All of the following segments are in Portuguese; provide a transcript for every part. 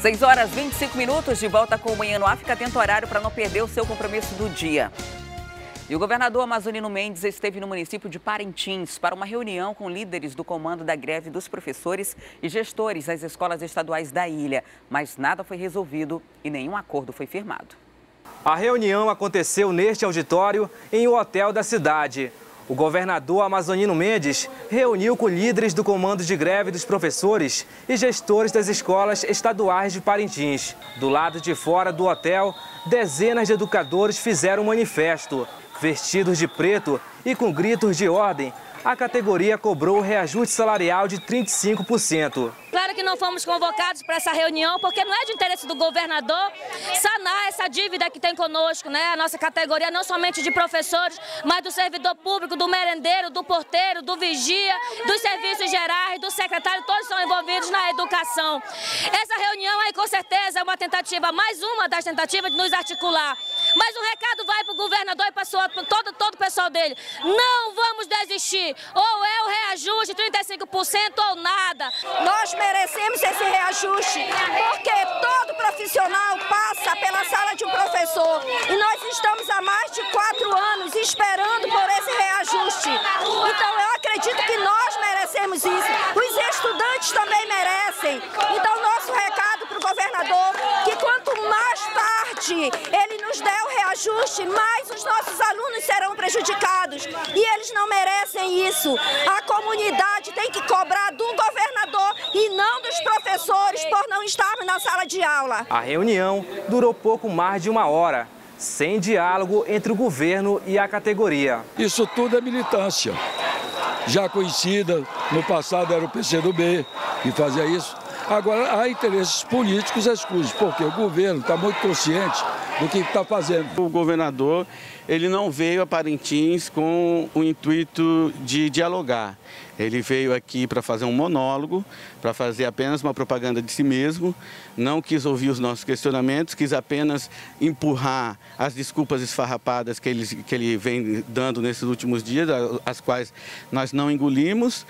6 horas 25 minutos, de volta com o Manhã no Ar. Fica atento ao horário para não perder o seu compromisso do dia. E o governador Amazonino Mendes esteve no município de Parintins para uma reunião com líderes do comando da greve dos professores e gestores das escolas estaduais da ilha. Mas nada foi resolvido e nenhum acordo foi firmado. A reunião aconteceu neste auditório em um hotel da cidade. O governador Amazonino Mendes reuniu com líderes do comando de greve dos professores e gestores das escolas estaduais de Parintins. Do lado de fora do hotel, dezenas de educadores fizeram um manifesto. Vestidos de preto e com gritos de ordem, a categoria cobrou o reajuste salarial de 35%. Claro que não fomos convocados para essa reunião, porque não é de interesse do governador sanar essa dívida que tem conosco, né? A nossa categoria, não somente de professores, mas do servidor público, do merendeiro, do porteiro, do vigia, dos serviços gerais, do secretário, todos são envolvidos na educação. Essa reunião aí, com certeza, é uma tentativa, mais uma das tentativas de nos articular. Mas o recado vai para o governador e para todo o pessoal dele. Não vamos desistir. Ou é o reajuste, 35% ou nada. Nós merecemos esse reajuste, porque todo profissional passa pela sala de um professor. E nós estamos há mais de 4 anos esperando por esse reajuste. Então eu acredito que nós merecemos isso. Os estudantes também merecem. Então nosso recado para o governador, que quanto mais tarde ele nos der o reajuste, mais os nossos alunos serão prejudicados. E eles não merecem isso. A comunidade tem que cobrar do governador e não dos professores por não estarmos na sala de aula. A reunião durou pouco mais de 1 hora, sem diálogo entre o governo e a categoria. Isso tudo é militância. Já conhecida, no passado era o PCdoB que fazia isso. Agora, há interesses políticos escusos, porque o governo está muito consciente do que está fazendo. O governador, ele não veio a Parintins com o intuito de dialogar. Ele veio aqui para fazer um monólogo, para fazer apenas uma propaganda de si mesmo, não quis ouvir os nossos questionamentos, quis apenas empurrar as desculpas esfarrapadas que ele vem dando nesses últimos dias, as quais nós não engolimos.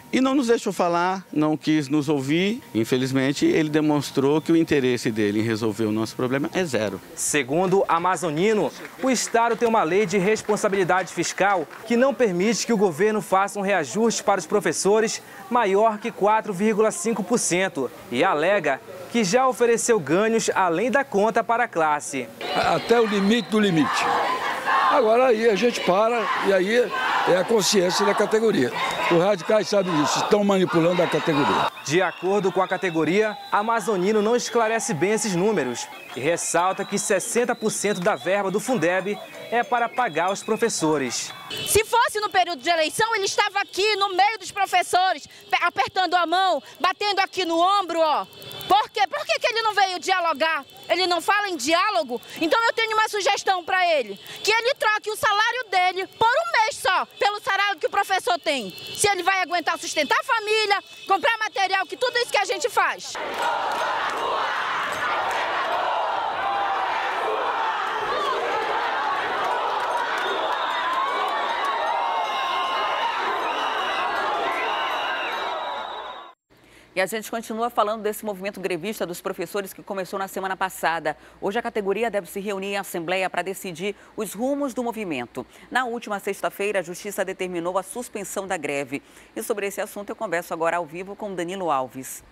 E não nos deixou falar, não quis nos ouvir. Infelizmente, ele demonstrou que o interesse dele em resolver o nosso problema é zero. Segundo Amazonino, o Estado tem uma lei de responsabilidade fiscal que não permite que o governo faça um reajuste para os professores maior que 4,5% e alega que já ofereceu ganhos além da conta para a classe. Até o limite do limite. Agora aí a gente para e aí é a consciência da categoria. Os radicais sabem disso, estão manipulando a categoria. De acordo com a categoria, Amazonino não esclarece bem esses números e ressalta que 60% da verba do Fundeb é para pagar os professores. Se fosse no período de eleição, ele estava aqui no meio dos professores, apertando a mão, batendo aqui no ombro, ó. Por quê? Por que ele não veio dialogar? Ele não fala em diálogo? Então eu tenho uma sugestão para ele, que ele troque o salário dele por 1 mês só, pelo salário que o professor tem. Se ele vai aguentar sustentar a família, comprar material, que tudo isso que a gente faz. E a gente continua falando desse movimento grevista dos professores que começou na semana passada. Hoje a categoria deve se reunir em assembleia para decidir os rumos do movimento. Na última sexta-feira, a Justiça determinou a suspensão da greve. E sobre esse assunto eu converso agora ao vivo com Danilo Alves.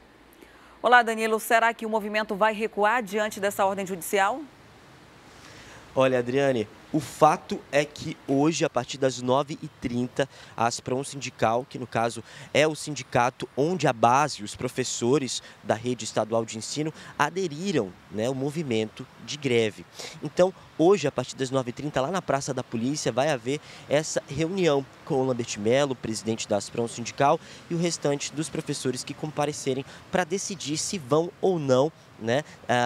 Olá, Danilo. Será que o movimento vai recuar diante dessa ordem judicial? Olha, Adriane, o fato é que hoje, a partir das 9h30, a Asprom Sindical, que no caso é o sindicato onde a base, os professores da rede estadual de ensino, aderiram, né, ao movimento de greve. Então, hoje, a partir das 9h30, lá na Praça da Polícia, vai haver essa reunião com o Lambert Melo, presidente da Asprom Sindical, e o restante dos professores que comparecerem para decidir se vão ou não, né,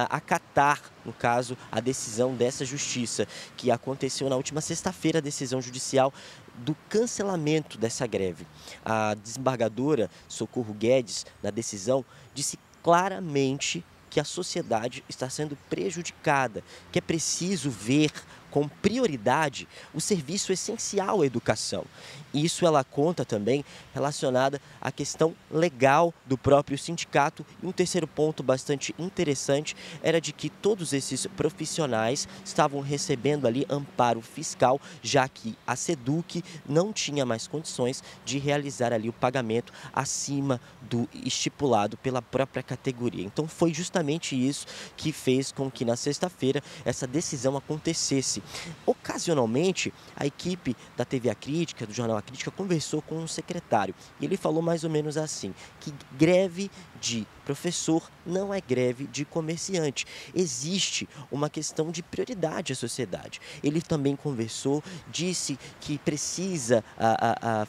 acatar, no caso, a decisão dessa justiça, que aconteceu na última sexta-feira, a decisão judicial do cancelamento dessa greve. A desembargadora Socorro Guedes, na decisão, disse claramente que a sociedade está sendo prejudicada, que é preciso ver com prioridade o serviço essencial à educação. Isso ela conta também relacionada à questão legal do próprio sindicato. E um terceiro ponto bastante interessante era de que todos esses profissionais estavam recebendo ali amparo fiscal, já que a SEDUC não tinha mais condições de realizar ali o pagamento acima do estipulado pela própria categoria. Então foi justamente isso que fez com que na sexta-feira essa decisão acontecesse. Ocasionalmente, a equipe da TV A Crítica, do Jornal A Crítica, conversou com um secretário e ele falou mais ou menos assim, que greve de professor não é greve de comerciante. Existe uma questão de prioridade à sociedade. Ele também conversou, disse que precisa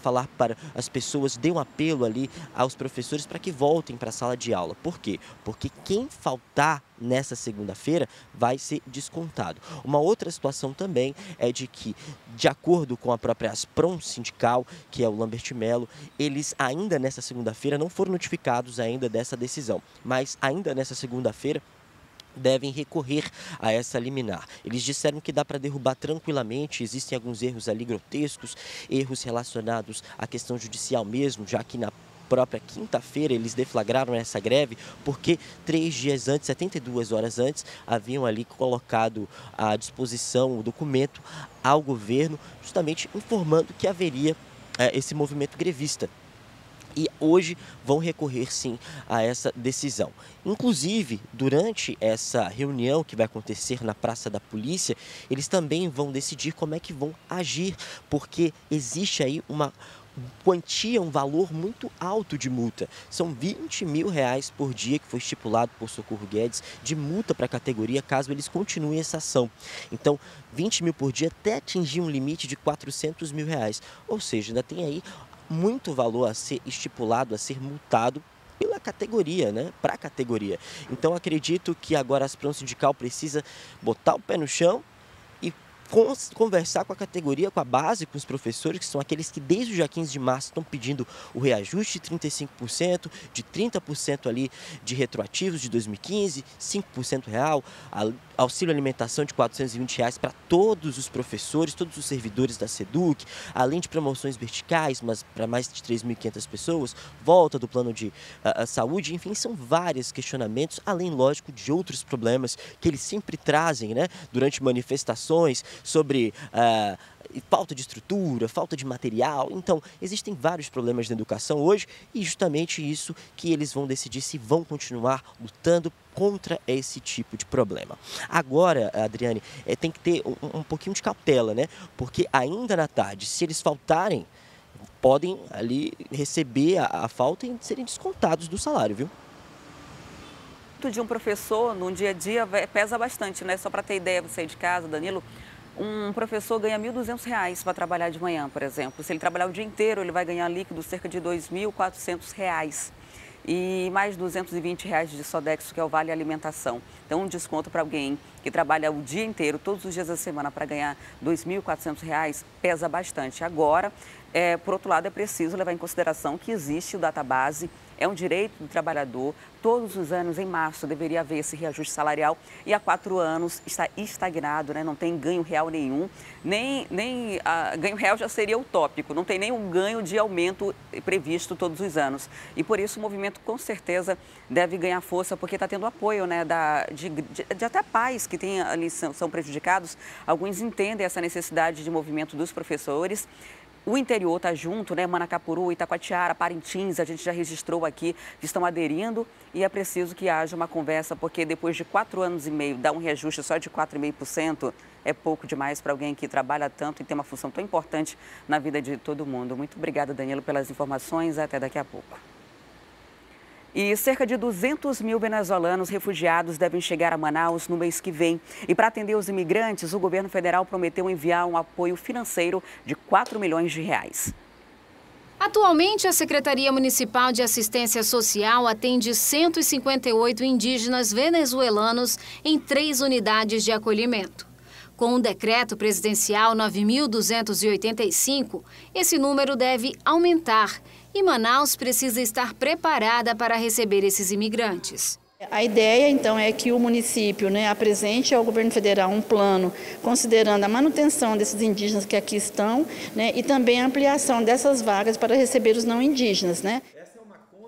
falar para as pessoas, deu um apelo ali aos professores para que voltem para a sala de aula. Por quê? Porque quem faltar nessa segunda-feira vai ser descontado. Uma outra situação também é de que, de acordo com a própria Asprom sindical, que é o Lambert Melo, eles ainda nessa segunda-feira não foram notificados ainda dessa decisão, mas ainda nessa segunda-feira devem recorrer a essa liminar. Eles disseram que dá para derrubar tranquilamente, existem alguns erros ali grotescos, erros relacionados à questão judicial mesmo, já que na própria quinta-feira eles deflagraram essa greve porque 3 dias antes, 72 horas antes, haviam ali colocado à disposição o documento ao governo, justamente informando que haveria esse movimento grevista. E hoje vão recorrer sim a essa decisão. Inclusive, durante essa reunião que vai acontecer na Praça da Polícia, eles também vão decidir como é que vão agir, porque existe aí uma quantia, um valor muito alto de multa. São R$20 mil por dia que foi estipulado por Socorro Guedes de multa para a categoria caso eles continuem essa ação. Então, 20 mil por dia até atingir um limite de R$400 mil. Ou seja, ainda tem aí muito valor a ser estipulado, a ser multado pela categoria, né? Para a categoria. Então, acredito que agora a Asprom Sindical precisa botar o pé no chão e conversar com a categoria, com a base, com os professores, que são aqueles que desde o dia 15 de março estão pedindo o reajuste de 35%, de 30% ali de retroativos de 2015, 5% real, auxílio alimentação de R$420 para todos os professores, todos os servidores da SEDUC, além de promoções verticais, mas para mais de 3.500 pessoas, volta do plano de saúde, enfim, são vários questionamentos, além, lógico, de outros problemas que eles sempre trazem, né, durante manifestações, sobre falta de estrutura, falta de material. Então, existem vários problemas na educação hoje e justamente isso que eles vão decidir se vão continuar lutando contra esse tipo de problema. Agora, Adriane, tem que ter um pouquinho de cautela, né? Porque ainda na tarde, se eles faltarem, podem ali receber a falta e serem descontados do salário, viu? De um professor, no dia a dia, pesa bastante, né? Só para ter ideia, você de casa, Danilo, um professor ganha R$1.200 para trabalhar de manhã, por exemplo. Se ele trabalhar o dia inteiro, ele vai ganhar líquido cerca de R$2.400 e mais R$220 de Sodexo, que é o Vale Alimentação. Então, um desconto para alguém que trabalha o dia inteiro, todos os dias da semana, para ganhar R$2.400, pesa bastante. Agora, por outro lado, é preciso levar em consideração que existe o database, é um direito do trabalhador. Todos os anos, em março, deveria haver esse reajuste salarial e há 4 anos está estagnado, né? Não tem ganho real nenhum, nem ganho real já seria utópico, não tem nenhum ganho de aumento previsto todos os anos. E por isso o movimento com certeza deve ganhar força, porque está tendo apoio, né, de até pais que ali são prejudicados. Alguns entendem essa necessidade de movimento dos professores. O interior está junto, né? Manacapuru, Itacoatiara, Parintins, a gente já registrou aqui que estão aderindo e é preciso que haja uma conversa, porque depois de 4 anos e meio, dar um reajuste só de 4,5% é pouco demais para alguém que trabalha tanto e tem uma função tão importante na vida de todo mundo. Muito obrigada, Danilo, pelas informações. Até daqui a pouco. E cerca de 200 mil venezuelanos refugiados devem chegar a Manaus no mês que vem. E para atender os imigrantes, o governo federal prometeu enviar um apoio financeiro de R$4 milhões. Atualmente, a Secretaria Municipal de Assistência Social atende 158 indígenas venezuelanos em 3 unidades de acolhimento. Com o decreto presidencial 9.285, esse número deve aumentar e Manaus precisa estar preparada para receber esses imigrantes. A ideia, então, é que o município, apresente ao governo federal um plano considerando a manutenção desses indígenas que aqui estão, e também a ampliação dessas vagas para receber os não indígenas,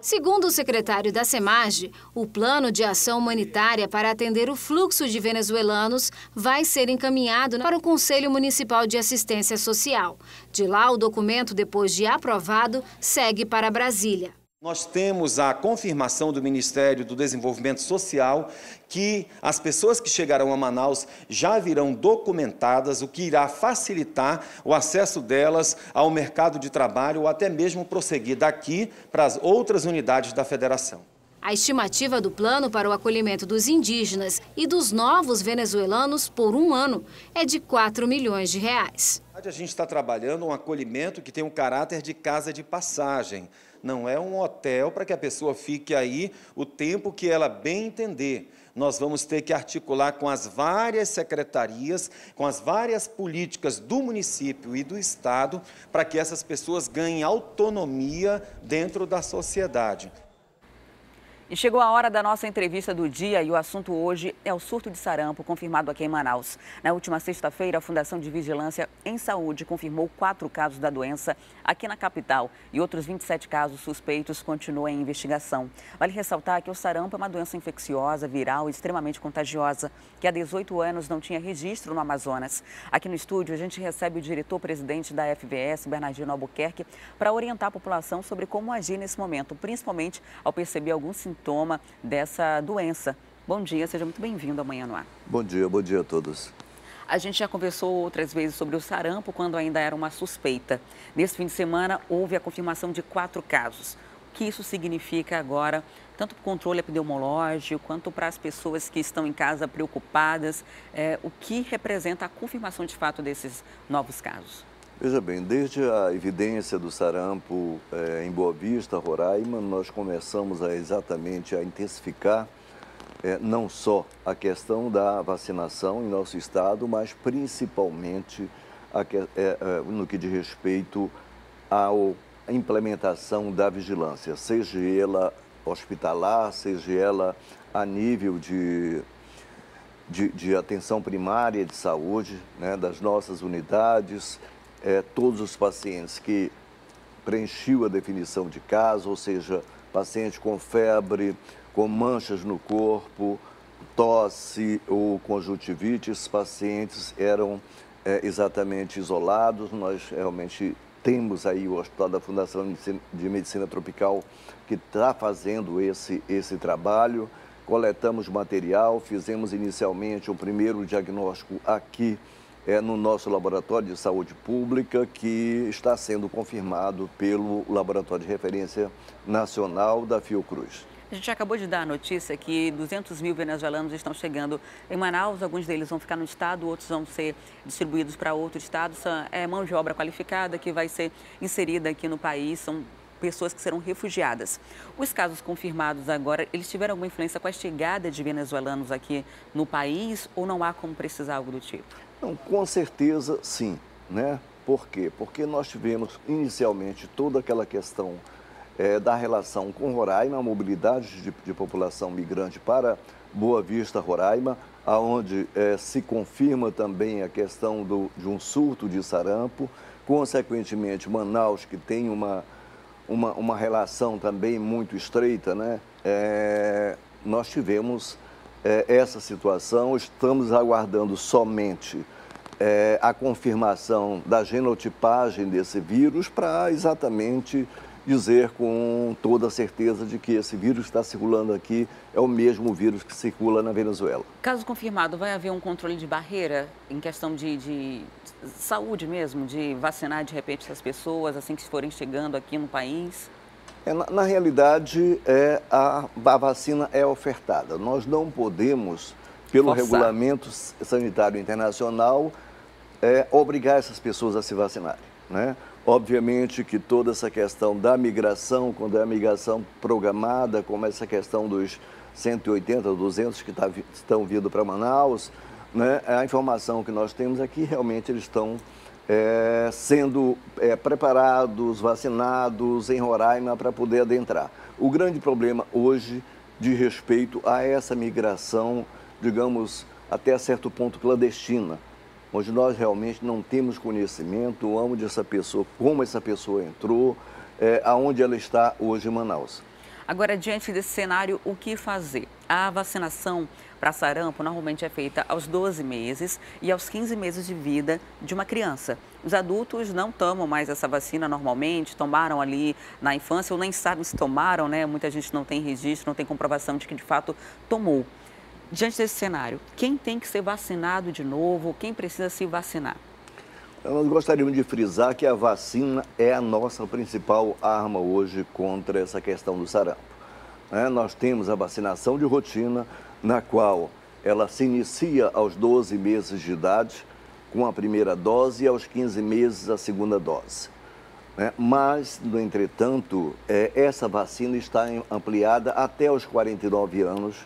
Segundo o secretário da SEMAGE, o plano de ação humanitária para atender o fluxo de venezuelanos vai ser encaminhado para o Conselho Municipal de Assistência Social. De lá, o documento, depois de aprovado, segue para Brasília. Nós temos a confirmação do Ministério do Desenvolvimento Social que as pessoas que chegarão a Manaus já virão documentadas, o que irá facilitar o acesso delas ao mercado de trabalho ou até mesmo prosseguir daqui para as outras unidades da Federação. A estimativa do plano para o acolhimento dos indígenas e dos novos venezuelanos por um ano é de R$4 milhões. A gente está trabalhando um acolhimento que tem um caráter de casa de passagem. Não é um hotel para que a pessoa fique aí o tempo que ela bem entender. Nós vamos ter que articular com as várias secretarias, com as várias políticas do município e do estado, para que essas pessoas ganhem autonomia dentro da sociedade. E chegou a hora da nossa entrevista do dia e o assunto hoje é o surto de sarampo confirmado aqui em Manaus. Na última sexta-feira, a Fundação de Vigilância em Saúde confirmou 4 casos da doença aqui na capital e outros 27 casos suspeitos continuam em investigação. Vale ressaltar que o sarampo é uma doença infecciosa, viral e extremamente contagiosa, que há 18 anos não tinha registro no Amazonas. Aqui no estúdio, a gente recebe o diretor-presidente da FVS, Bernardino Albuquerque, para orientar a população sobre como agir nesse momento, principalmente ao perceber algum sintoma dessa doença. Bom dia, seja muito bem-vindo ao Manhã no Ar. Bom dia a todos. A gente já conversou outras vezes sobre o sarampo quando ainda era uma suspeita. Nesse fim de semana, houve a confirmação de 4 casos. O que isso significa agora, tanto para o controle epidemiológico, quanto para as pessoas que estão em casa preocupadas, o que representa a confirmação de fato desses novos casos? Veja bem, desde a evidência do sarampo em Boa Vista, Roraima, nós começamos exatamente a intensificar não só a questão da vacinação em nosso estado, mas principalmente no que diz respeito à implementação da vigilância, seja ela hospitalar, seja ela a nível de atenção primária de saúde, das nossas unidades, todos os pacientes que preenchiam a definição de caso, ou seja, paciente com febre, com manchas no corpo, tosse ou conjuntivite, esses pacientes eram exatamente isolados. Nós realmente temos aí o Hospital da Fundação de Medicina Tropical que está fazendo esse trabalho. Coletamos material, fizemos inicialmente o primeiro diagnóstico aqui no nosso laboratório de saúde pública, que está sendo confirmado pelo Laboratório de Referência Nacional da Fiocruz. A gente acabou de dar a notícia que 200 mil venezuelanos estão chegando em Manaus, alguns deles vão ficar no estado, outros vão ser distribuídos para outros estados. É mão de obra qualificada que vai ser inserida aqui no país, são pessoas que serão refugiadas. Os casos confirmados agora, eles tiveram alguma influência com a chegada de venezuelanos aqui no país ou não há como precisar algo do tipo? Não, com certeza sim, Por quê? Porque nós tivemos inicialmente toda aquela questão da relação com Roraima, a mobilidade de população migrante para Boa Vista, Roraima, onde se confirma também a questão de um surto de sarampo, consequentemente Manaus, que tem uma relação também muito estreita, nós tivemos essa situação, estamos aguardando somente a confirmação da genotipagem desse vírus para exatamente dizer com toda certeza de que esse vírus está circulando aqui é o mesmo vírus que circula na Venezuela. Caso confirmado, vai haver um controle de barreira em questão de saúde mesmo, de vacinar de repente essas pessoas assim que forem chegando aqui no país? Na realidade, a vacina é ofertada. Nós não podemos, pelo forçar. Regulamento Sanitário Internacional, obrigar essas pessoas a se vacinarem, Obviamente que toda essa questão da migração, quando é a migração programada, como essa questão dos 180, 200 que estão vindo para Manaus, a informação que nós temos é que realmente eles estão sendo preparados, vacinados em Roraima para poder adentrar. O grande problema hoje de respeito a essa migração, digamos, até certo ponto clandestina, onde nós realmente não temos conhecimento onde essa pessoa, como essa pessoa entrou, aonde ela está hoje em Manaus. Agora, diante desse cenário, o que fazer? A vacinação para sarampo normalmente é feita aos 12 meses e aos 15 meses de vida de uma criança. Os adultos não tomam mais essa vacina normalmente, tomaram ali na infância ou nem sabem se tomaram, né? Muita gente não tem registro, não tem comprovação de que de fato tomou. Diante desse cenário, quem tem que ser vacinado de novo? Quem precisa se vacinar? Nós gostaríamos de frisar que a vacina é a nossa principal arma hoje contra essa questão do sarampo. Nós temos a vacinação de rotina, na qual ela se inicia aos 12 meses de idade, com a primeira dose, e aos 15 meses a segunda dose. Mas, no entretanto, essa vacina está ampliada até os 49 anos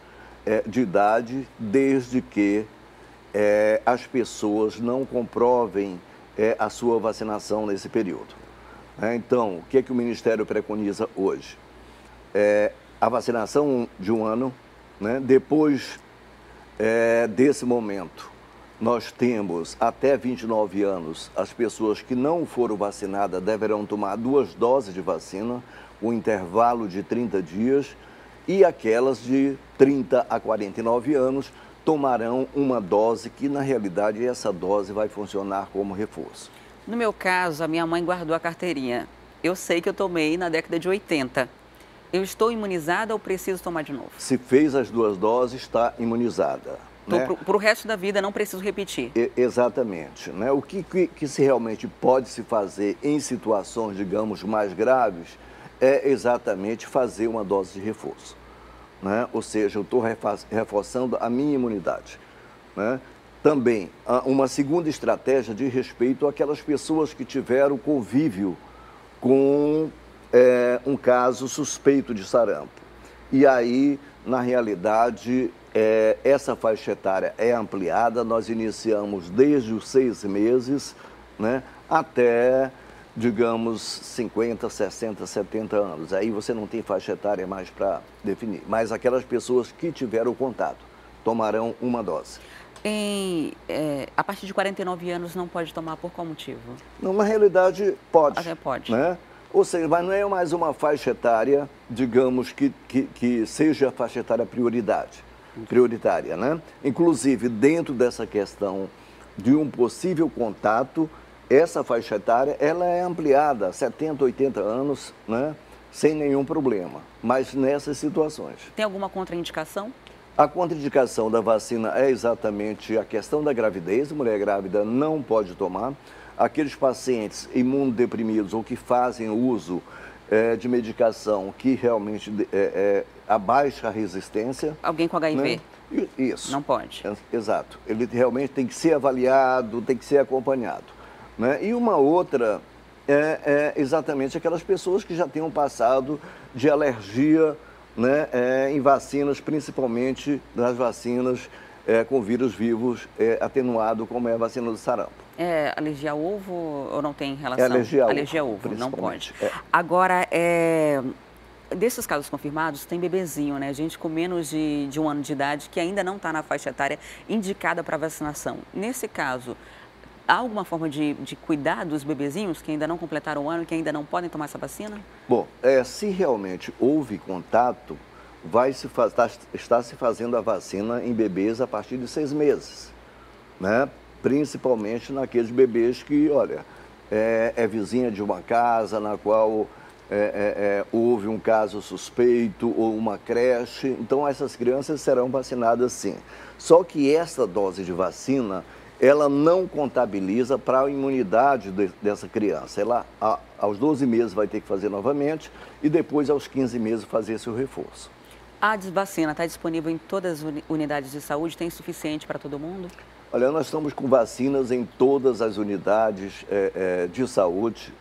de idade, desde que as pessoas não comprovem a sua vacinação nesse período. Então, o que é que o Ministério preconiza hoje? A vacinação de um ano, depois desse momento, nós temos até 29 anos, as pessoas que não foram vacinadas deverão tomar 2 doses de vacina, com intervalo de 30 dias, e aquelas de 30 a 49 anos tomarão uma dose que, na realidade, essa dose vai funcionar como reforço. No meu caso, a minha mãe guardou a carteirinha. Eu sei que eu tomei na década de 80. Eu estou imunizada ou preciso tomar de novo? Se fez as 2 doses, está imunizada. Então, para o resto da vida, não preciso repetir. Exatamente. O que se realmente pode se fazer em situações, digamos, mais graves, é exatamente fazer uma dose de reforço. Ou seja, eu estou reforçando a minha imunidade. Também, uma segunda estratégia de respeito àquelas pessoas que tiveram convívio com um caso suspeito de sarampo. E aí, na realidade, essa faixa etária é ampliada, nós iniciamos desde os 6 meses, até, digamos, 50, 60, 70 anos. Aí você não tem faixa etária mais para definir. Mas aquelas pessoas que tiveram contato tomarão uma dose. A partir de 49 anos não pode tomar por qual motivo? Não, na realidade, pode. Até pode. Ou seja, mas não é mais uma faixa etária, digamos, que seja a faixa etária prioritária, Inclusive, dentro dessa questão de um possível contato, essa faixa etária ela é ampliada a 70, 80 anos, sem nenhum problema, mas nessas situações. Tem alguma contraindicação? A contraindicação da vacina é exatamente a questão da gravidez. A mulher grávida não pode tomar. Aqueles pacientes imunodeprimidos ou que fazem uso de medicação que realmente abaixa a resistência. Alguém com HIV? Isso. Não pode. Exato. Ele realmente tem que ser avaliado, tem que ser acompanhado. E uma outra é exatamente aquelas pessoas que já tenham passado de alergia em vacinas, principalmente nas vacinas com vírus vivos atenuado, como é a vacina do sarampo. É alergia ao ovo ou não tem relação? Alergia ao ovo, não pode. Agora, desses casos confirmados, tem bebezinho, gente com menos de 1 ano de idade que ainda não está na faixa etária indicada para vacinação. Nesse caso, há alguma forma de cuidar dos bebezinhos que ainda não completaram 1 ano, que ainda não podem tomar essa vacina? Bom, se realmente houve contato, está se fazendo a vacina em bebês a partir de 6 meses, Principalmente naqueles bebês que, olha, é vizinha de uma casa na qual houve um caso suspeito ou uma creche. Então, essas crianças serão vacinadas sim. Só que essa dose de vacina, ela não contabiliza para a imunidade dessa criança. Ela, aos 12 meses, vai ter que fazer novamente e depois, aos 15 meses, fazer seu reforço. A vacina está disponível em todas as unidades de saúde? Tem suficiente para todo mundo? Olha, nós estamos com vacinas em todas as unidades de saúde,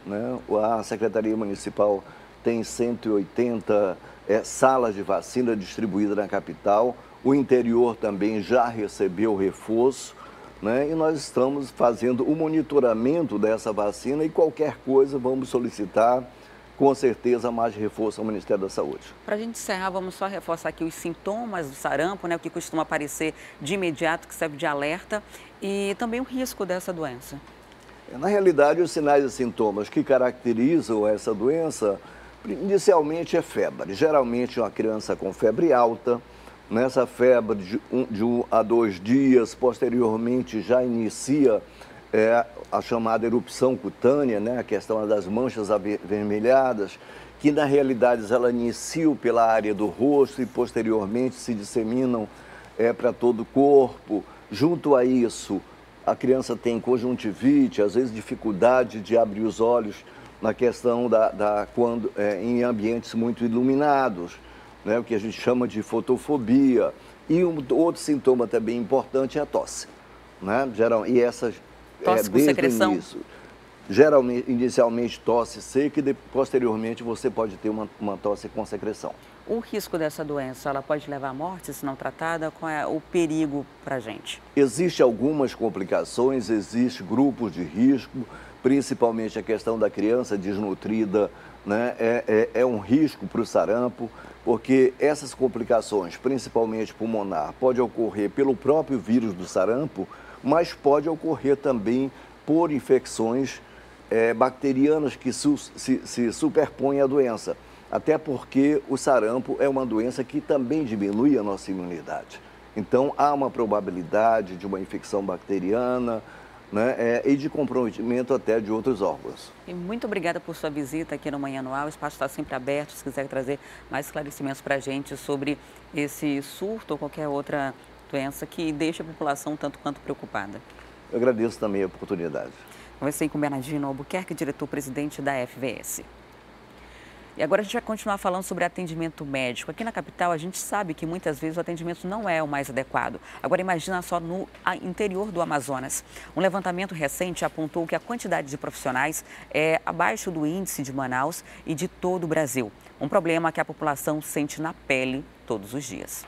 A Secretaria Municipal tem 180 salas de vacina distribuídas na capital. O interior também já recebeu reforço, E nós estamos fazendo o monitoramento dessa vacina e qualquer coisa vamos solicitar com certeza, mais reforço ao Ministério da Saúde. Para a gente encerrar, vamos só reforçar aqui os sintomas do sarampo, né, o que costuma aparecer de imediato, que serve de alerta, e também o risco dessa doença. Na realidade, os sinais e sintomas que caracterizam essa doença, inicialmente é febre. Geralmente, uma criança com febre alta, nessa febre de 1 a 2 dias, posteriormente já inicia a chamada erupção cutânea, né? A questão das manchas avermelhadas, que na realidade ela inicia pela área do rosto e posteriormente se disseminam para todo o corpo. Junto a isso, a criança tem conjuntivite, às vezes dificuldade de abrir os olhos na questão quando em ambientes muito iluminados, né? O que a gente chama de fotofobia. E outro sintoma também importante é a tosse, né? Tosse com desde secreção? O início. Geralmente, inicialmente tosse seca e posteriormente você pode ter uma tosse com secreção. O risco dessa doença, ela pode levar à morte se não tratada? Qual é o perigo para a gente? Existem algumas complicações, existem grupos de risco, principalmente a questão da criança desnutrida, né? É um risco para o sarampo, porque essas complicações, principalmente pulmonar, pode ocorrer pelo próprio vírus do sarampo, mas pode ocorrer também por infecções bacterianas que se superpõem à doença. Até porque o sarampo é uma doença que também diminui a nossa imunidade. Então, há uma probabilidade de uma infecção bacteriana, né, e de comprometimento até de outros órgãos. E muito obrigada por sua visita aqui no Manhã no Ar. O espaço está sempre aberto, se quiser trazer mais esclarecimentos para a gente sobre esse surto ou qualquer outra doença que deixa a população tanto quanto preocupada. Eu agradeço também a oportunidade. Conversei com Bernardino Albuquerque, diretor-presidente da FVS. E agora a gente vai continuar falando sobre atendimento médico. Aqui na capital a gente sabe que muitas vezes o atendimento não é o mais adequado. Agora imagina só no interior do Amazonas. Um levantamento recente apontou que a quantidade de profissionais é abaixo do índice de Manaus e de todo o Brasil. Um problema que a população sente na pele todos os dias.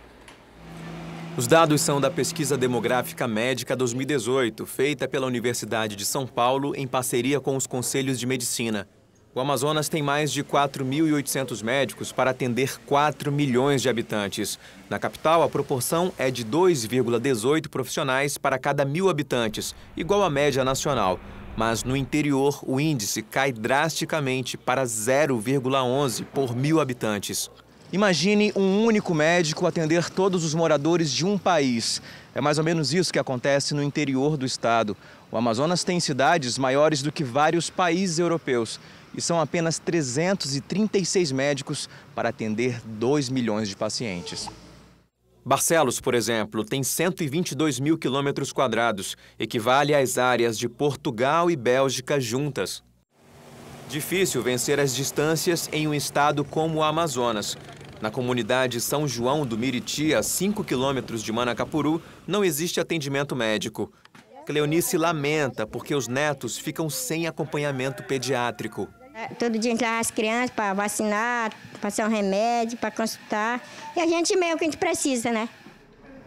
Os dados são da Pesquisa Demográfica Médica 2018, feita pela Universidade de São Paulo em parceria com os Conselhos de Medicina. O Amazonas tem mais de 4.800 médicos para atender 4 milhões de habitantes. Na capital, a proporção é de 2,18 profissionais para cada 1.000 habitantes, igual à média nacional. Mas no interior, o índice cai drasticamente para 0,11 por 1.000 habitantes. Imagine um único médico atender todos os moradores de um país. É mais ou menos isso que acontece no interior do estado. O Amazonas tem cidades maiores do que vários países europeus. E são apenas 336 médicos para atender 2 milhões de pacientes. Barcelos, por exemplo, tem 122 mil quilômetros quadrados, equivale às áreas de Portugal e Bélgica juntas. Difícil vencer as distâncias em um estado como o Amazonas. Na comunidade São João do Miriti, a 5 quilômetros de Manacapuru, não existe atendimento médico. Cleonice lamenta porque os netos ficam sem acompanhamento pediátrico. Todo dia entrar as crianças para vacinar, passar um remédio, para consultar. E a gente mesmo que a gente precisa, né?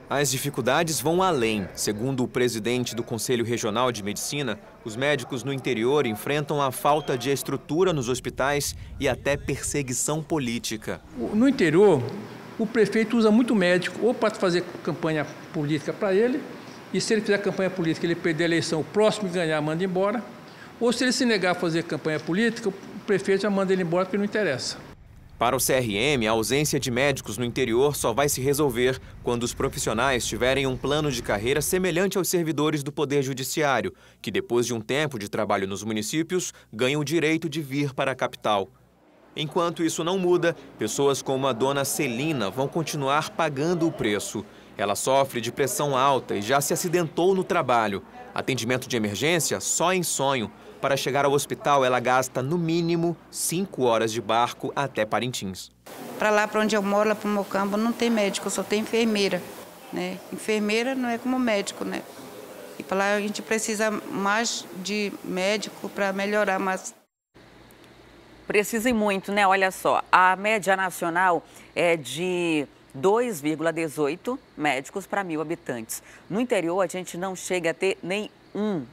As dificuldades vão além. Segundo o presidente do Conselho Regional de Medicina, os médicos no interior enfrentam a falta de estrutura nos hospitais e até perseguição política. No interior, o prefeito usa muito médico ou para fazer campanha política para ele, e se ele fizer campanha política, ele perder a eleição, o próximo que ganhar manda embora, ou se ele se negar a fazer campanha política, o prefeito já manda ele embora porque não interessa. Para o CRM, a ausência de médicos no interior só vai se resolver quando os profissionais tiverem um plano de carreira semelhante aos servidores do Poder Judiciário, que depois de um tempo de trabalho nos municípios, ganham o direito de vir para a capital. Enquanto isso não muda, pessoas como a dona Celina vão continuar pagando o preço. Ela sofre de pressão alta e já se acidentou no trabalho. Atendimento de emergência só em sonho. Para chegar ao hospital, ela gasta, no mínimo, 5 horas de barco até Parintins. Para lá, para onde eu moro, lá para o Mocambo, não tem médico, só tem enfermeira, né? Enfermeira não é como médico, né? E para lá a gente precisa mais de médico para melhorar mais. Precisa e muito, né? Olha só, a média nacional é de 2,18 médicos para 1.000 habitantes. No interior, a gente não chega a ter nem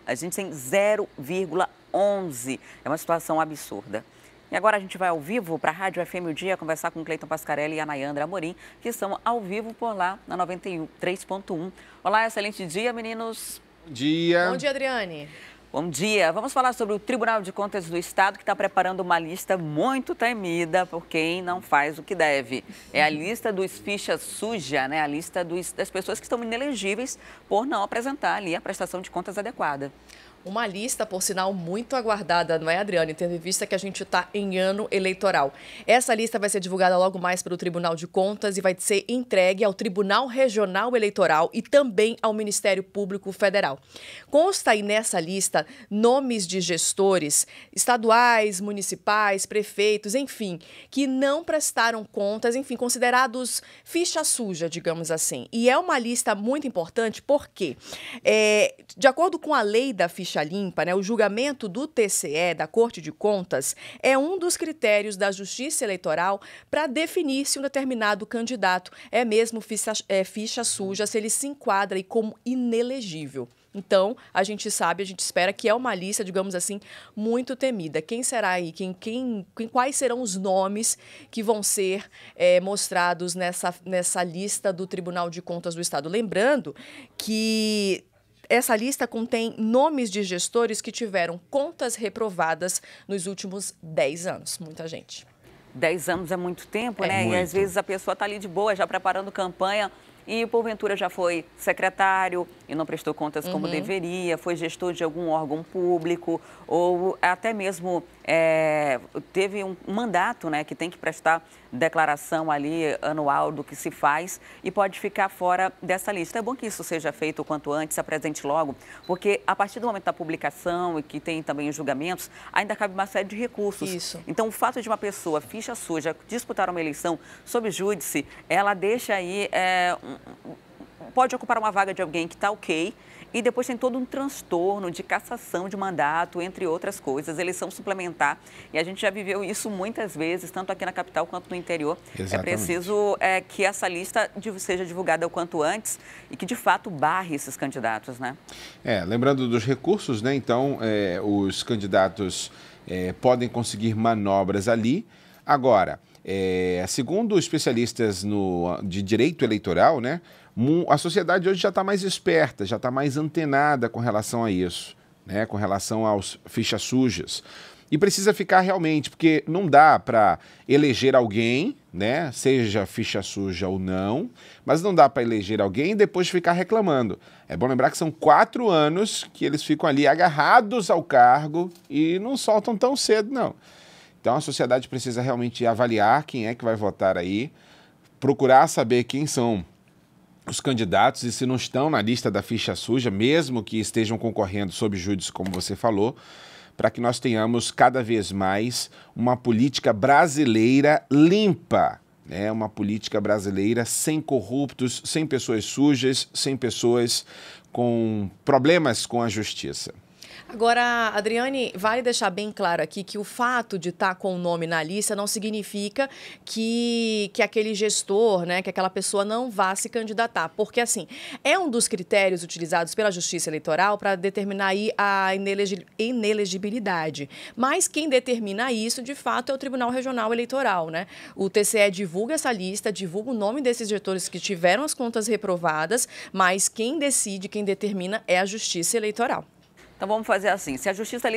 a gente tem 0,11. É uma situação absurda. E agora a gente vai ao vivo para a Rádio FM o Dia conversar com Cleiton Pascarelli e a Nayandra Amorim, que estão ao vivo por lá na 93.1. Olá, excelente dia, meninos. Bom dia. Bom dia, Adriane. Bom dia. Vamos falar sobre o Tribunal de Contas do Estado, que está preparando uma lista muito temida por quem não faz o que deve. É a lista dos fichas suja, né? A lista das pessoas que estão inelegíveis por não apresentar ali a prestação de contas adequada. Uma lista, por sinal, muito aguardada, não é, Adriane? Tendo em vista que a gente está em ano eleitoral. Essa lista vai ser divulgada logo mais pelo Tribunal de Contas e vai ser entregue ao Tribunal Regional Eleitoral e também ao Ministério Público Federal. Consta aí nessa lista nomes de gestores estaduais, municipais, prefeitos, enfim, que não prestaram contas, enfim, considerados ficha suja, digamos assim. E é uma lista muito importante porque, de acordo com a lei da ficha limpa, né, o julgamento do TCE, da Corte de Contas, é um dos critérios da Justiça Eleitoral para definir se um determinado candidato é mesmo ficha suja, se ele se enquadra aí como inelegível. Então, a gente espera que é uma lista, digamos assim, muito temida. Quem será aí? Quais serão os nomes que vão ser mostrados nessa lista do Tribunal de Contas do Estado? Lembrando que essa lista contém nomes de gestores que tiveram contas reprovadas nos últimos 10 anos. Muita gente. 10 anos é muito tempo, né? Muito. E às vezes a pessoa está ali de boa, já preparando campanha e porventura já foi secretário e não prestou contas como deveria, foi gestor de algum órgão público ou até mesmo teve um mandato, né, que tem que prestar declaração ali anual do que se faz e pode ficar fora dessa lista. É bom que isso seja feito o quanto antes, se apresente logo, porque a partir do momento da publicação e que tem também os julgamentos, ainda cabe uma série de recursos. Isso. Então, o fato de uma pessoa, ficha suja, disputar uma eleição sob júdice, ela deixa aí, pode ocupar uma vaga de alguém que está ok, e depois tem todo um transtorno de cassação de mandato, entre outras coisas, eleição suplementar. E a gente já viveu isso muitas vezes, tanto aqui na capital quanto no interior. Exatamente. É preciso que essa lista seja divulgada o quanto antes e que, de fato, barre esses candidatos, né? Lembrando dos recursos, né? Então, os candidatos podem conseguir manobras ali. Agora, segundo especialistas de direito eleitoral, né? A sociedade hoje já está mais esperta, já está mais antenada com relação a isso, né? Com relação aos fichas sujas. E precisa ficar realmente, porque não dá para eleger alguém, né? Seja ficha suja ou não, mas não dá para eleger alguém e depois ficar reclamando. É bom lembrar que são 4 anos que eles ficam ali agarrados ao cargo e não soltam tão cedo, não. Então a sociedade precisa realmente avaliar quem é que vai votar aí, procurar saber quem são os candidatos e se não estão na lista da ficha suja, mesmo que estejam concorrendo sob júdice, como você falou, para que nós tenhamos cada vez mais uma política brasileira limpa, né? Uma política brasileira sem corruptos, sem pessoas sujas, sem pessoas com problemas com a justiça. Agora, Adriane, vale deixar bem claro aqui que o fato de estar com o nome na lista não significa que aquele gestor, né, que aquela pessoa não vá se candidatar. Porque, assim, é um dos critérios utilizados pela Justiça Eleitoral para determinar aí a inelegibilidade. Mas quem determina isso, de fato, é o Tribunal Regional Eleitoral, né? O TCE divulga essa lista, divulga o nome desses gestores que tiveram as contas reprovadas, mas quem decide, quem determina é a Justiça Eleitoral. Então, vamos fazer assim, se a Justiça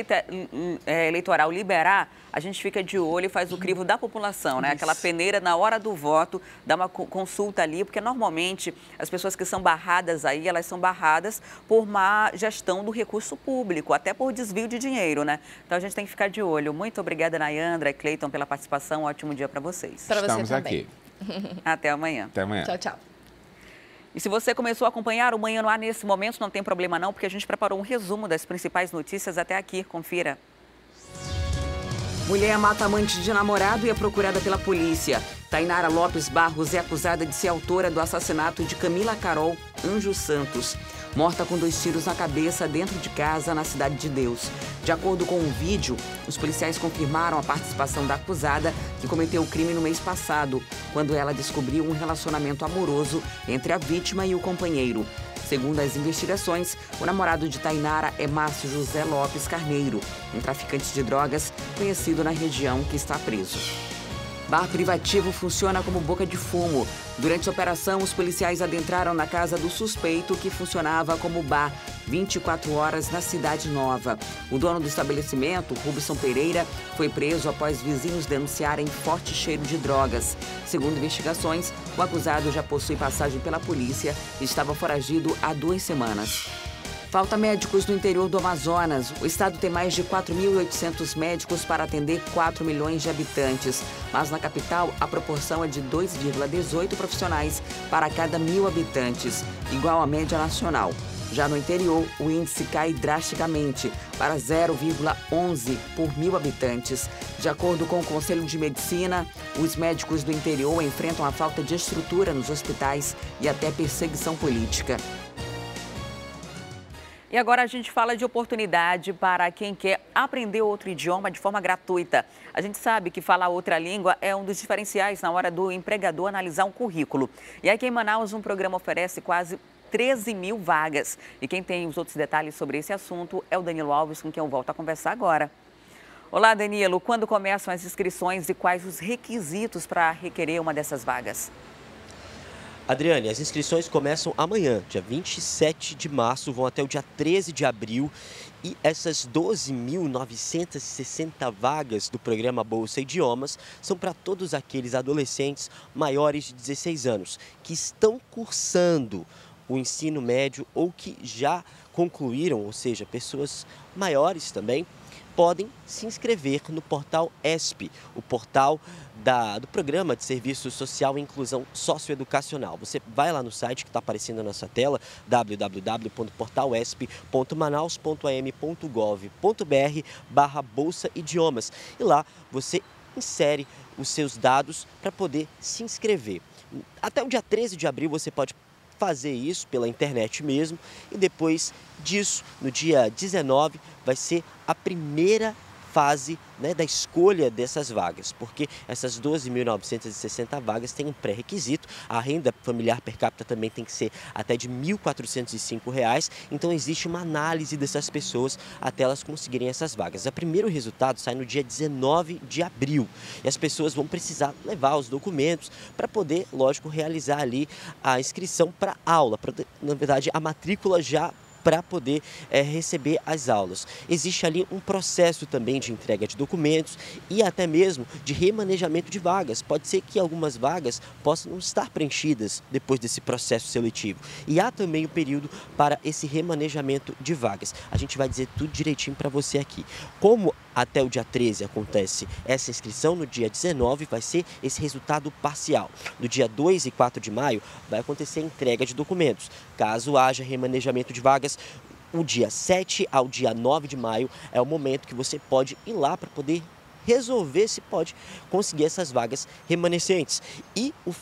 Eleitoral liberar, a gente fica de olho e faz o crivo da população, né? Isso. Aquela peneira na hora do voto, dá uma consulta ali, porque normalmente as pessoas que são barradas aí, elas são barradas por má gestão do recurso público, até por desvio de dinheiro, né? Então, a gente tem que ficar de olho. Muito obrigada, Nayandra e Cleiton, pela participação. Um ótimo dia para vocês. Para você Estamos também. aqui. Até amanhã. Até amanhã. Tchau, tchau. E se você começou a acompanhar o Manhã no Ar nesse momento, não tem problema não, porque a gente preparou um resumo das principais notícias até aqui. Confira. Mulher mata amante de namorado e é procurada pela polícia. Tainara Lopes Barros é acusada de ser autora do assassinato de Camila Carol Anjos Santos, morta com 2 tiros na cabeça dentro de casa na Cidade de Deus. De acordo com um vídeo, os policiais confirmaram a participação da acusada, que cometeu o crime no mês passado, quando ela descobriu um relacionamento amoroso entre a vítima e o companheiro. Segundo as investigações, o namorado de Tainara é Márcio José Lopes Carneiro, um traficante de drogas conhecido na região que está preso. Bar privativo funciona como boca de fumo. Durante a operação, os policiais adentraram na casa do suspeito, que funcionava como bar 24 horas na Cidade Nova. O dono do estabelecimento, Rubson Pereira, foi preso após vizinhos denunciarem forte cheiro de drogas. Segundo investigações, o acusado já possui passagem pela polícia e estava foragido há 2 semanas. Falta médicos no interior do Amazonas. O estado tem mais de 4.800 médicos para atender 4 milhões de habitantes. Mas na capital, a proporção é de 2,18 profissionais para cada 1.000 habitantes, igual à média nacional. Já no interior, o índice cai drasticamente, para 0,11 por 1.000 habitantes. De acordo com o Conselho de Medicina, os médicos do interior enfrentam a falta de estrutura nos hospitais e até perseguição política. E agora a gente fala de oportunidade para quem quer aprender outro idioma de forma gratuita. A gente sabe que falar outra língua é um dos diferenciais na hora do empregador analisar um currículo. E aqui em Manaus, um programa oferece quase 13.000 vagas. E quem tem os outros detalhes sobre esse assunto é o Danilo Alves, com quem eu volto a conversar agora. Olá, Danilo. Quando começam as inscrições e quais os requisitos para requerer uma dessas vagas? Adriane, as inscrições começam amanhã, dia 27 de março, vão até o dia 13 de abril. E essas 12.960 vagas do programa Bolsa Idiomas são para todos aqueles adolescentes maiores de 16 anos que estão cursando o ensino médio ou que já concluíram, ou seja, pessoas maiores também, podem se inscrever no portal ESP, o portal do Programa de Serviço Social e Inclusão Socioeducacional. Você vai lá no site que está aparecendo na nossa tela, www.portalesp.manaus.am.gov.br/Bolsa Idiomas. E lá você insere os seus dados para poder se inscrever. Até o dia 13 de abril você pode fazer isso pela internet mesmo, e depois disso, no dia 19, vai ser a primeira fase, né, da escolha dessas vagas, porque essas 12.960 vagas têm um pré-requisito, a renda familiar per capita também tem que ser até de R$ 1.405, então existe uma análise dessas pessoas até elas conseguirem essas vagas. O primeiro resultado sai no dia 19 de abril e as pessoas vão precisar levar os documentos para poder, lógico, realizar ali a inscrição para aula, na verdade a matrícula já para poder receber as aulas. Existe ali um processo também de entrega de documentos e até mesmo de remanejamento de vagas. Pode ser que algumas vagas possam não estar preenchidas depois desse processo seletivo. E há também o período para esse remanejamento de vagas. A gente vai dizer tudo direitinho para você aqui. Como até o dia 13 acontece essa inscrição, no dia 19 vai ser esse resultado parcial. No dia 2 e 4 de maio vai acontecer a entrega de documentos. Caso haja remanejamento de vagas, o dia 7 ao dia 9 de maio é o momento que você pode ir lá para poder resolver se pode conseguir essas vagas remanescentes. E o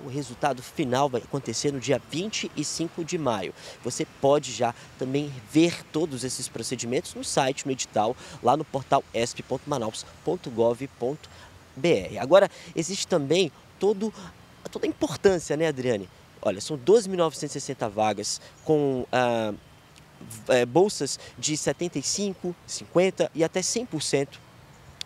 resultado final vai acontecer no dia 25 de maio. Você pode já também ver todos esses procedimentos no site, no edital, lá no portal esp.manaus.gov.br. Agora, existe também toda a importância, né, Adriane? Olha, são 12.960 vagas com bolsas de 75%, 50% e até 100%.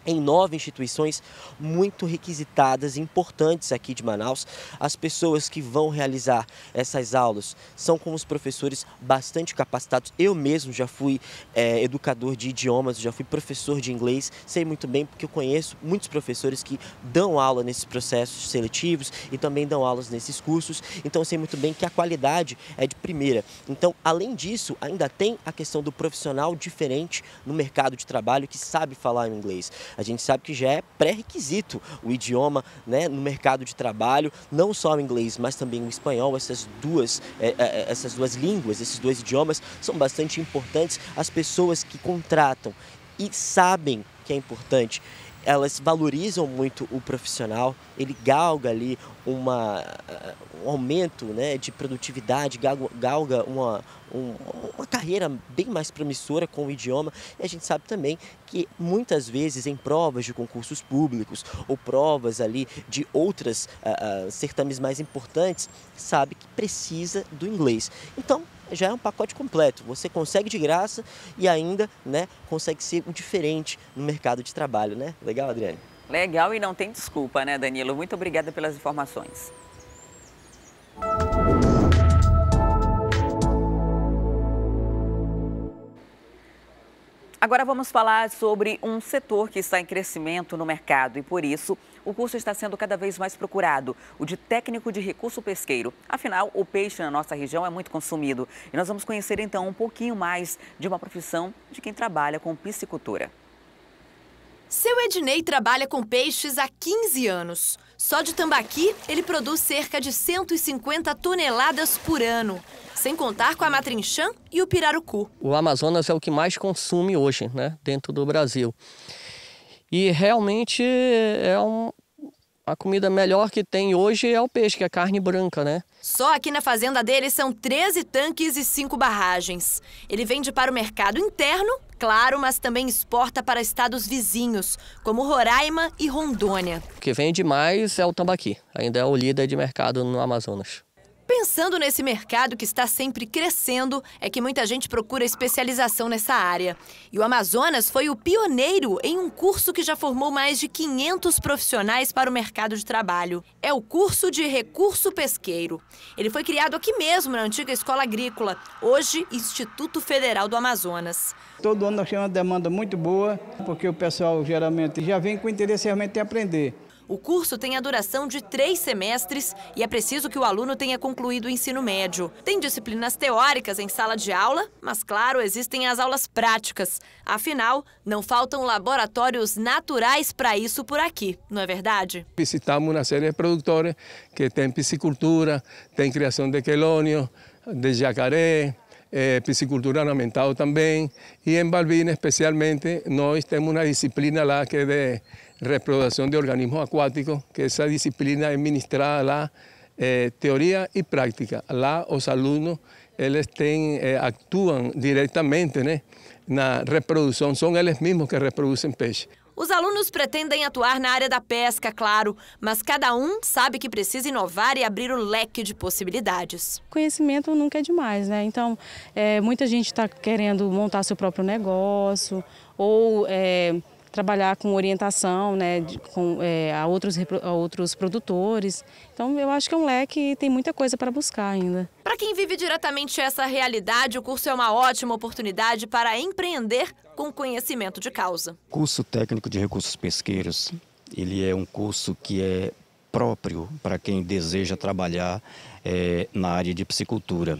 Em 9 instituições muito requisitadas e importantes aqui de Manaus. As pessoas que vão realizar essas aulas são com os professores bastante capacitados. Eu mesmo já fui educador de idiomas, já fui professor de inglês, sei muito bem porque eu conheço muitos professores que dão aula nesses processos seletivos e também dão aulas nesses cursos, então eu sei muito bem que a qualidade é de primeira. Então, além disso, ainda tem a questão do profissional diferente no mercado de trabalho que sabe falar inglês. A gente sabe que já é pré-requisito o idioma, né, no mercado de trabalho, não só o inglês, mas também o espanhol. Essas duas línguas, esses 2 idiomas são bastante importantes. As pessoas que contratam e sabem que é importante elas valorizam muito o profissional, ele galga ali um aumento, né, de produtividade, galga uma carreira bem mais promissora com o idioma. E a gente sabe também que muitas vezes em provas de concursos públicos ou provas ali de outras certames mais importantes, sabe que precisa do inglês. Então, já é um pacote completo. Você consegue de graça e ainda, né, consegue ser o diferente no mercado de trabalho, né? Legal, Adriane? Legal, e não tem desculpa, né, Danilo? Muito obrigada pelas informações. Agora vamos falar sobre um setor que está em crescimento no mercado e, por isso, o curso está sendo cada vez mais procurado, o de técnico de recurso pesqueiro. Afinal, o peixe na nossa região é muito consumido. E nós vamos conhecer, então, um pouquinho mais de uma profissão de quem trabalha com piscicultura. Seu Ednei trabalha com peixes há 15 anos. Só de tambaqui, ele produz cerca de 150 toneladas por ano, sem contar com a matrinchã e o pirarucu. O Amazonas é o que mais consome hoje, né, dentro do Brasil. E realmente a comida melhor que tem hoje é o peixe, que é a carne branca, né? Só aqui na fazenda dele são 13 tanques e 5 barragens. Ele vende para o mercado interno, claro, mas também exporta para estados vizinhos, como Roraima e Rondônia. O que vende mais é o tambaqui, ainda é o líder de mercado no Amazonas. Pensando nesse mercado que está sempre crescendo, é que muita gente procura especialização nessa área. E o Amazonas foi o pioneiro em um curso que já formou mais de 500 profissionais para o mercado de trabalho. É o curso de recurso pesqueiro. Ele foi criado aqui mesmo, na antiga Escola Agrícola, hoje Instituto Federal do Amazonas. Todo ano nós temos uma demanda muito boa, porque o pessoal geralmente já vem com interesse realmente em aprender. O curso tem a duração de 3 semestres e é preciso que o aluno tenha concluído o ensino médio. Tem disciplinas teóricas em sala de aula, mas, claro, existem as aulas práticas. Afinal, não faltam laboratórios naturais para isso por aqui, não é verdade? Visitamos uma série de produtores que tem piscicultura, tem criação de quelônio, de jacaré, piscicultura ornamental também. E em Balbina, especialmente, nós temos uma disciplina lá que é de reproducción de organismos acuáticos, que esa disciplina es ministrada lá, teoria e prática. Lá os alunos eles actuam diretamente, né, na reprodução, são eles mesmos que reproduzem peixe. Os alunos pretendem atuar na área da pesca, claro, mas cada um sabe que precisa inovar e abrir o leque de possibilidades. Conhecimento nunca é demais, né? Então, muita gente está querendo montar seu próprio negócio ou trabalhar com orientação, né, a outros produtores. Então, eu acho que é um leque e tem muita coisa para buscar ainda. Para quem vive diretamente essa realidade, o curso é uma ótima oportunidade para empreender com conhecimento de causa. O curso técnico de recursos pesqueiros, ele é um curso que é próprio para quem deseja trabalhar na área de piscicultura.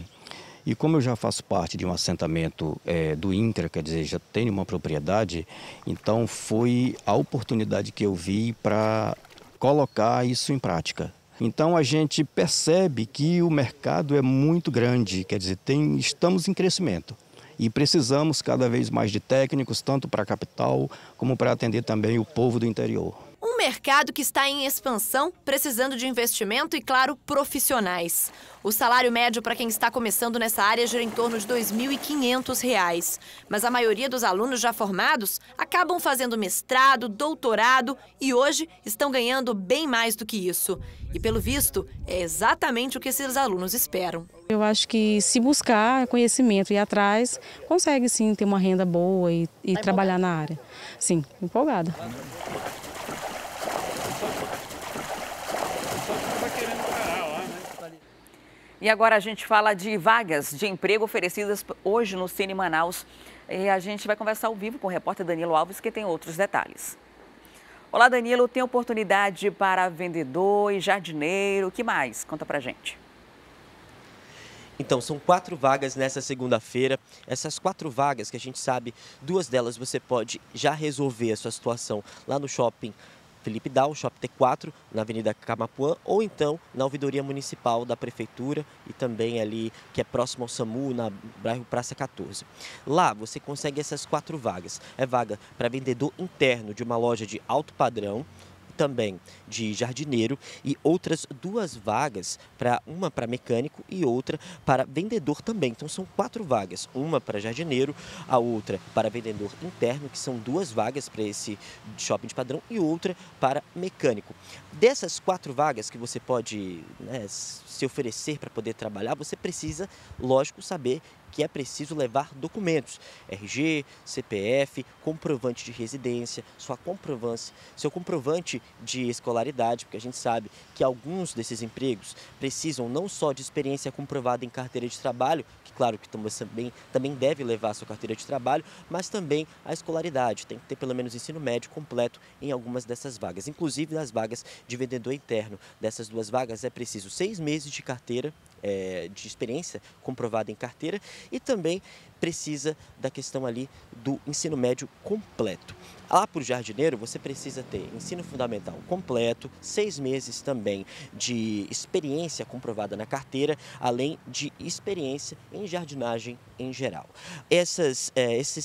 E como eu já faço parte de um assentamento do INCRA, quer dizer, já tenho uma propriedade, então foi a oportunidade que eu vi para colocar isso em prática. Então a gente percebe que o mercado é muito grande, quer dizer, estamos em crescimento. E precisamos cada vez mais de técnicos, tanto para a capital como para atender também o povo do interior. Um mercado que está em expansão, precisando de investimento e, claro, profissionais. O salário médio para quem está começando nessa área gira em torno de R$ 2.500. Mas a maioria dos alunos já formados acabam fazendo mestrado, doutorado e hoje estão ganhando bem mais do que isso. E, pelo visto, é exatamente o que esses alunos esperam. Eu acho que se buscar conhecimento e ir atrás, consegue sim ter uma renda boa e trabalhar na área. Sim, empolgada. E agora a gente fala de vagas de emprego oferecidas hoje no Cine Manaus. E a gente vai conversar ao vivo com o repórter Danilo Alves, que tem outros detalhes. Olá, Danilo. Tem oportunidade para vendedor e jardineiro. O que mais? Conta pra gente. Então, são 4 vagas nessa segunda-feira. Essas 4 vagas que a gente sabe, 2 delas você pode já resolver a sua situação lá no shopping Felipe Dal, Shopping T4, na Avenida Camapuã, ou então na ouvidoria municipal da Prefeitura e também ali, que é próximo ao SAMU, na bairro Praça 14. Lá você consegue essas 4 vagas. É vaga para vendedor interno de uma loja de alto padrão, também de jardineiro, e outras 2 vagas, uma para mecânico e outra para vendedor também. Então são 4 vagas, uma para jardineiro, a outra para vendedor interno, que são 2 vagas para esse shopping de padrão, e outra para mecânico. Dessas 4 vagas que você pode, né, se oferecer para poder trabalhar, você precisa, lógico, saber que é preciso levar documentos, RG, CPF, comprovante de residência, seu comprovante de escolaridade, porque a gente sabe que alguns desses empregos precisam não só de experiência comprovada em carteira de trabalho, que claro que você também deve levar a sua carteira de trabalho, mas também a escolaridade, tem que ter pelo menos ensino médio completo em algumas dessas vagas, inclusive nas vagas de vendedor interno. Dessas 2 vagas é preciso 6 meses de carteira, de experiência comprovada em carteira, e também precisa da questão ali do ensino médio completo. Lá para o jardineiro você precisa ter ensino fundamental completo, 6 meses também de experiência comprovada na carteira, além de experiência em jardinagem em geral. Esses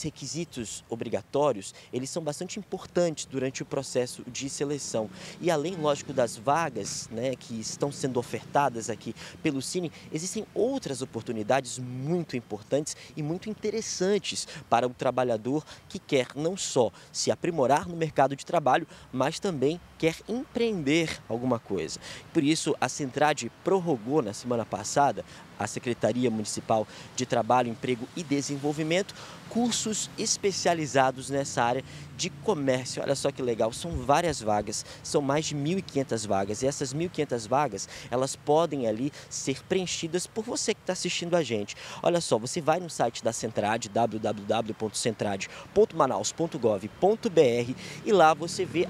requisitos obrigatórios, eles são bastante importantes durante o processo de seleção. E além, lógico, das vagas, né, que estão sendo ofertadas aqui pelo Cine, existem outras oportunidades muito importantes e muito interessantes para o trabalhador que quer não só se aprimorar no mercado de trabalho, mas também quer empreender alguma coisa. Por isso, a Centrade prorrogou na semana passada, a Secretaria Municipal de Trabalho, Emprego e Desenvolvimento, cursos especializados nessa área de comércio. Olha só que legal, são várias vagas, são mais de 1.500 vagas. E essas 1.500 vagas, elas podem ali ser preenchidas por você que está assistindo a gente. Olha só, você vai no site da Centrade, www.centrade.manaus.gov.br, e lá você vê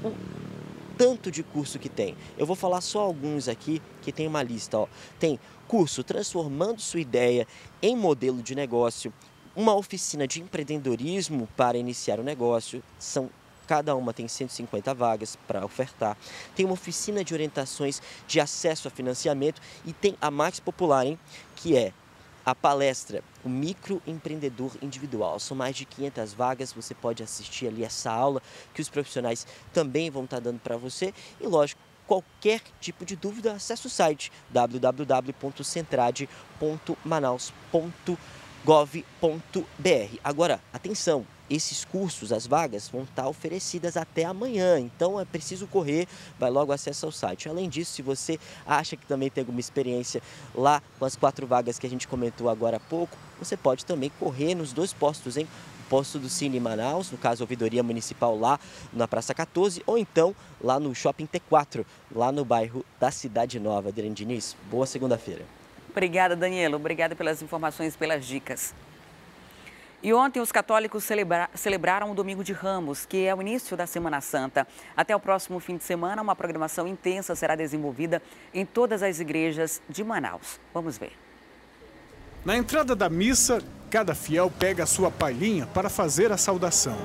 o tanto de curso que tem. Eu vou falar só alguns aqui, que tem uma lista. Ó. Tem curso Transformando Sua Ideia em Modelo de Negócio, uma oficina de empreendedorismo para iniciar o negócio, cada uma tem 150 vagas para ofertar. Tem uma oficina de orientações de acesso a financiamento e tem a mais popular, que é a palestra, o microempreendedor individual. São mais de 500 vagas, você pode assistir ali essa aula que os profissionais também vão estar dando para você. E lógico, qualquer tipo de dúvida, acesse o site www.centrade.manaus.gov.br. Agora, atenção! Esses cursos, as vagas, vão estar oferecidas até amanhã, então é preciso correr, vai logo acessar o site. Além disso, se você acha que também tem alguma experiência lá com as 4 vagas que a gente comentou agora há pouco, você pode também correr nos 2 postos, hein? O posto do Cine Manaus, no caso a ouvidoria municipal lá na Praça 14, ou então lá no Shopping T4, lá no bairro da Cidade Nova. Adriane Diniz, boa segunda-feira. Obrigada, Danilo. Obrigada pelas informações, pelas dicas. E ontem os católicos celebraram o Domingo de Ramos, que é o início da Semana Santa. Até o próximo fim de semana, uma programação intensa será desenvolvida em todas as igrejas de Manaus. Vamos ver. Na entrada da missa, cada fiel pega a sua palhinha para fazer a saudação.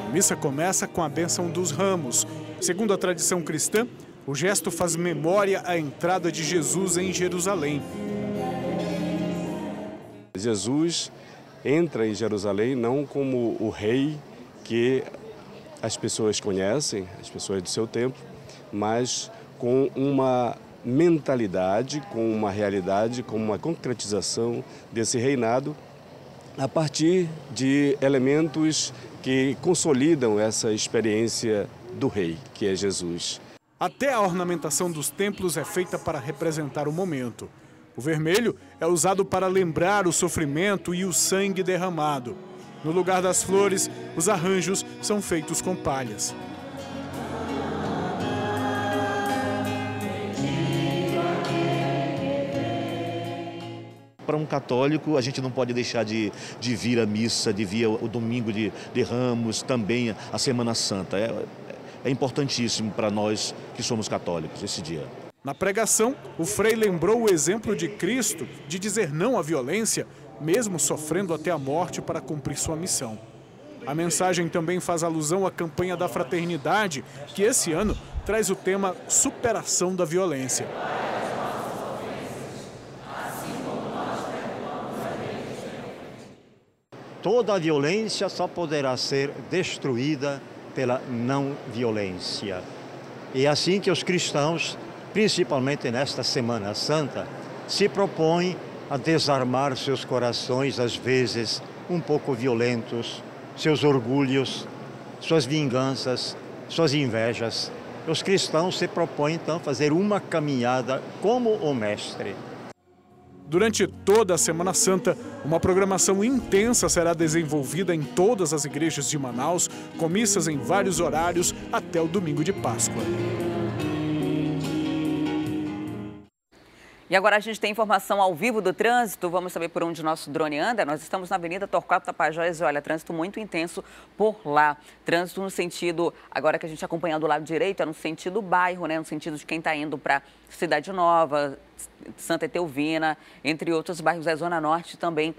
A missa começa com a bênção dos ramos. Segundo a tradição cristã, o gesto faz memória à entrada de Jesus em Jerusalém. Jesus entra em Jerusalém não como o rei que as pessoas conhecem, as pessoas do seu tempo, mas com uma mentalidade, com uma realidade, com uma concretização desse reinado a partir de elementos que consolidam essa experiência do rei, que é Jesus. Até a ornamentação dos templos é feita para representar o momento. O vermelho é usado para lembrar o sofrimento e o sangue derramado. No lugar das flores, os arranjos são feitos com palhas. Para um católico, a gente não pode deixar de vir à missa, de vir o Domingo de Ramos, também a Semana Santa. É importantíssimo para nós que somos católicos esse dia. Na pregação, o frei lembrou o exemplo de Cristo de dizer não à violência, mesmo sofrendo até a morte para cumprir sua missão. A mensagem também faz alusão à campanha da Fraternidade, que esse ano traz o tema Superação da Violência. Toda a violência só poderá ser destruída pela não violência. E é assim que os cristãos, principalmente nesta Semana Santa, se propõem a desarmar seus corações, às vezes um pouco violentos, seus orgulhos, suas vinganças, suas invejas. Os cristãos se propõem, então, a fazer uma caminhada como o Mestre. Durante toda a Semana Santa, uma programação intensa será desenvolvida em todas as igrejas de Manaus, com missas em vários horários até o domingo de Páscoa. E agora a gente tem informação ao vivo do trânsito. Vamos saber por onde o nosso drone anda. Nós estamos na Avenida Torquato Tapajós e olha, trânsito muito intenso por lá. Trânsito no sentido, agora que a gente acompanha do lado direito, é no sentido bairro, né? No sentido de quem está indo para Cidade Nova, Santa Etelvina, entre outros bairros da Zona Norte também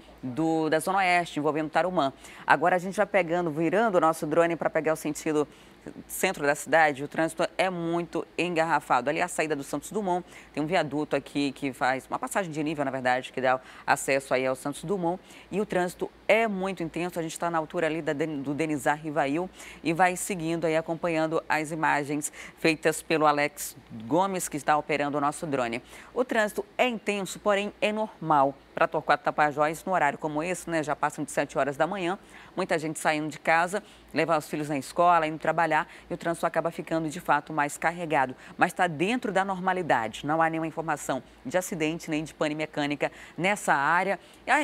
da Zona Oeste, envolvendo Tarumã. Agora a gente vai virando o nosso drone para pegar o sentido centro da cidade. O trânsito é muito engarrafado. Ali a saída do Santos Dumont, tem um viaduto aqui que faz uma passagem de nível, na verdade, que dá acesso aí ao Santos Dumont. E o trânsito é muito intenso. A gente está na altura ali do Denizar Rivail e vai seguindo aí, acompanhando as imagens feitas pelo Alex Gomes, que está operando o nosso drone. O trânsito é intenso, porém é normal para Torquato Tapajós, no horário como esse, né? Já passam de 7 horas da manhã, muita gente saindo de casa, levar os filhos na escola, indo trabalhar, e o trânsito acaba ficando, de fato, mais carregado. Mas está dentro da normalidade, não há nenhuma informação de acidente nem de pane mecânica nessa área.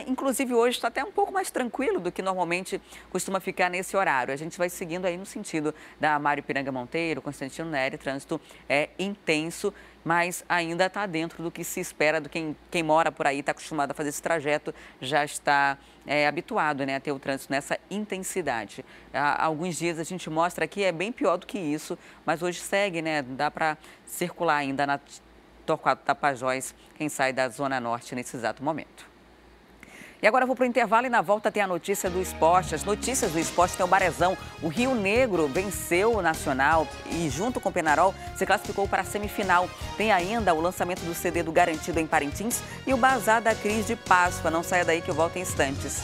Inclusive, hoje está até um pouco mais tranquilo do que normalmente costuma ficar nesse horário. A gente vai seguindo aí no sentido da Mário Piranga Monteiro, Constantino Neri, trânsito é intenso, mas ainda está dentro do que se espera, do quem mora por aí, está acostumado a fazer esse trajeto, já está habituado, né, a ter o trânsito nessa intensidade. Há alguns dias a gente mostra que é bem pior do que isso, mas hoje segue, né, dá para circular ainda na Torquato Tapajós, quem sai da Zona Norte nesse exato momento. E agora eu vou para o intervalo e na volta tem a notícia do esporte. As notícias do esporte tem o Barezão. O Rio Negro venceu o Nacional e junto com o Penharol se classificou para a semifinal. Tem ainda o lançamento do CD do Garantido em Parintins e o Bazar da Cris de Páscoa. Não saia daí que eu volto em instantes.